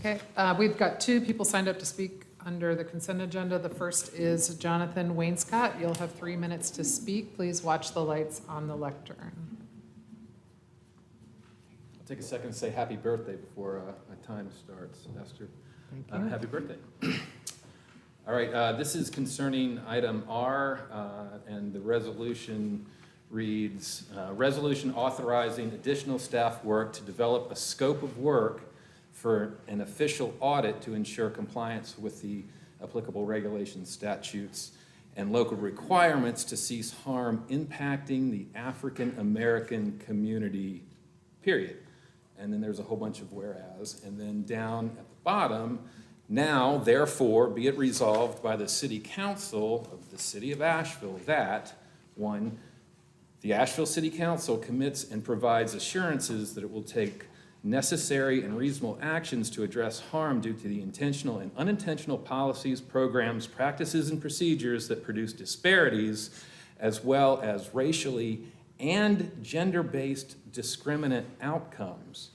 Okay, we've got two people signed up to speak under the consent agenda. The first is Jonathan Wainscott. You'll have 3 minutes to speak. Please watch the lights on the lectern. I'll take a second to say happy birthday before time starts, Esther. Thank you. Happy birthday. All right, this is concerning item R, and the resolution reads, resolution authorizing additional staff work to develop a scope of work for an official audit to ensure compliance with the applicable regulations, statutes, and local requirements to cease harm impacting the African American community, period. And then there's a whole bunch of whereas, and then down at the bottom, now, therefore, be it resolved by the City Council of the City of Asheville that, one, the Asheville City Council commits and provides assurances that it will take necessary and reasonable actions to address harm due to the intentional and unintentional policies, programs, practices, and procedures that produce disparities, as well as racially and gender-based discriminate outcomes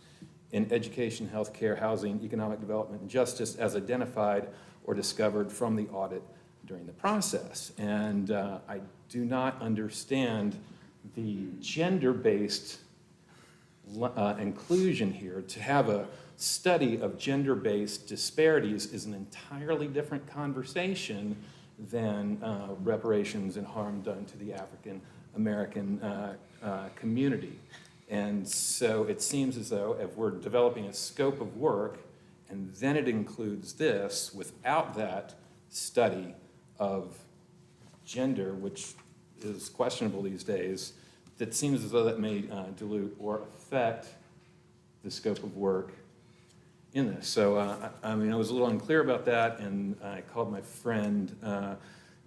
in education, healthcare, housing, economic development, and justice as identified or discovered from the audit during the process. And I do not understand the gender-based inclusion here. To have a study of gender-based disparities is an entirely different conversation than reparations and harm done to the African American community. And so it seems as though if we're developing a scope of work and then it includes this without that study of gender, which is questionable these days, that seems as though that may dilute or affect the scope of work in this. So, I mean, I was a little unclear about that, and I called my friend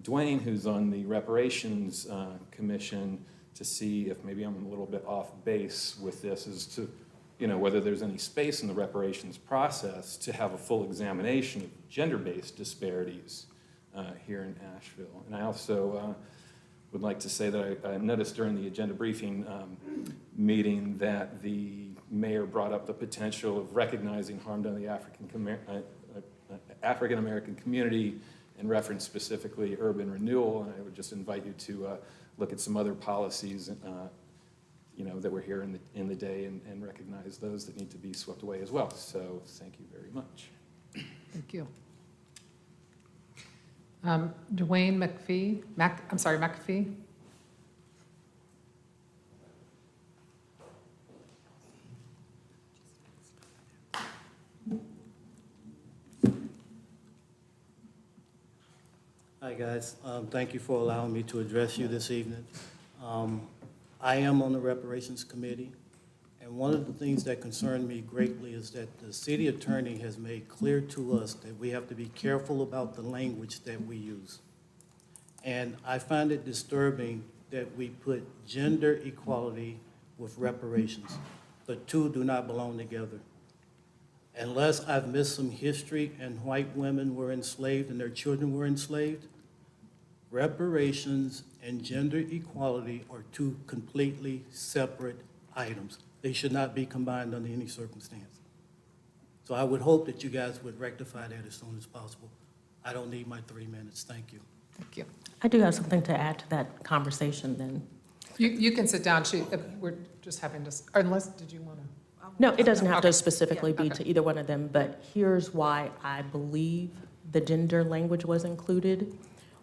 Dwayne, who's on the Reparations Commission, to see if maybe I'm a little bit off base with this as to, you know, whether there's any space in the reparations process to have a full examination of gender-based disparities here in Asheville. And I also would like to say that I noticed during the agenda briefing meeting that the mayor brought up the potential of recognizing harm done to the African American community and referenced specifically urban renewal. And I would just invite you to look at some other policies, you know, that were here in the day and recognize those that need to be swept away as well. So thank you very much. Thank you. Dwayne McPhee. Hi, guys. Thank you for allowing me to address you this evening. I am on the Reparations Committee, and one of the things that concern me greatly is that the city attorney has made clear to us that we have to be careful about the language that we use. And I find it disturbing that we put gender equality with reparations. The two do not belong together. Unless I've missed some history and white women were enslaved and their children were enslaved, reparations and gender equality are two completely separate items. They should not be combined under any circumstance. So I would hope that you guys would rectify that as soon as possible. I don't need my 3 minutes. Thank you. Thank you. I do have something to add to that conversation then. You can sit down. We're just having to, unless, did you want to? No, it doesn't have Okay. to specifically be Okay. to either one of them, but here's why I believe the gender language was included.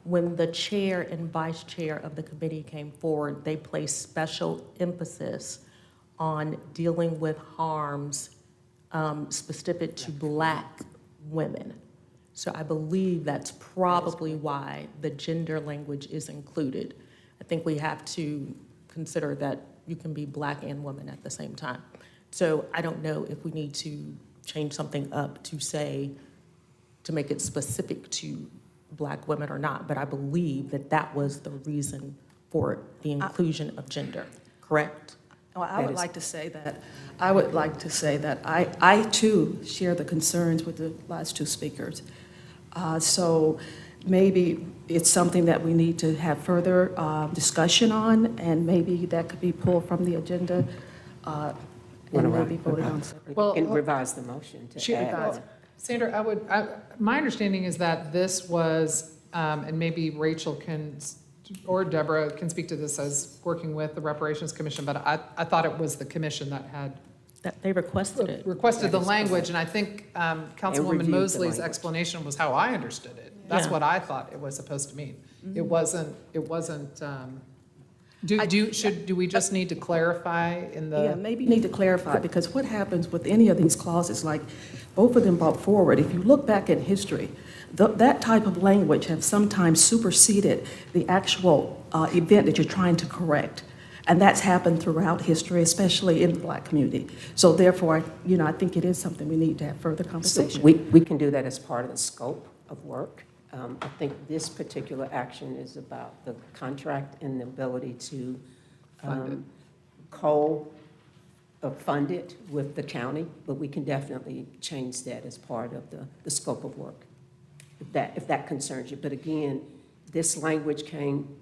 When the chair and vice chair of the committee came forward, they placed special emphasis on dealing with harms specific to Black women. So I believe that's probably why the gender language is included. I think we have to consider that you can be Black and woman at the same time. So I don't know if we need to change something up to say, to make it specific to Black women or not, but I believe that that was the reason for the inclusion of gender, correct? Well, I would like to say that I too share the concerns with the last two speakers. So maybe it's something that we need to have further discussion on, and maybe that could be pulled from the agenda and maybe voted on separately. Well, And revise the motion to add. Sandra, my understanding is that this was, and maybe Rachel can, or Deborah can speak to this as working with the Reparations Commission, but I thought it was the commission that had That they requested it. requested the language, and I think Councilwoman reviewed the Mosley's language. explanation was how I understood it. That's Yeah. what I thought it was supposed to mean. It wasn't, do we just need to clarify in Yeah, the, maybe you need to clarify, because what happens with any of these clauses, like both of them brought forward, if you look back in history, that type of language have sometimes superseded the actual event that you're trying to correct. And that's happened throughout history, especially in the Black community. So therefore, I think it is something we need to have further So conversation. we can do that as part of the scope of work. I think this particular action is about the contract and the ability to co-fund it with the county, but we can definitely change that as part of the scope of work, if that concerns you. But again, this language came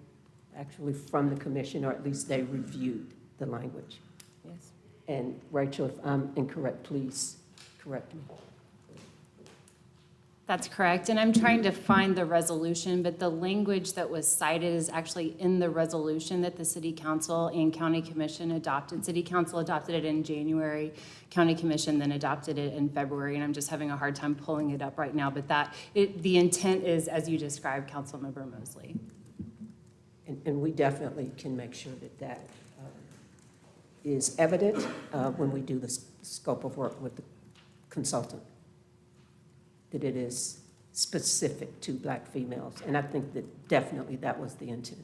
actually from the commission, or at least they reviewed the language. Yes. And Rachel, if I'm incorrect, please correct me. That's correct, and I'm trying to find the resolution, but the language that was cited is actually in the resolution that the city council and county commission adopted. City council adopted it in January, county commission then adopted it in February, and I'm just having a hard time pulling it up right now, but the intent is, as you described, Councilmember Mosley. And we definitely can make sure that is evident when we do the scope of work with the consultant, that it is specific to Black females. And I think that definitely that was the intent.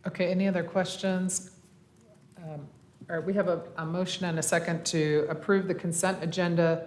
okay, any other questions? All right, we have a motion and a second to approve the consent agenda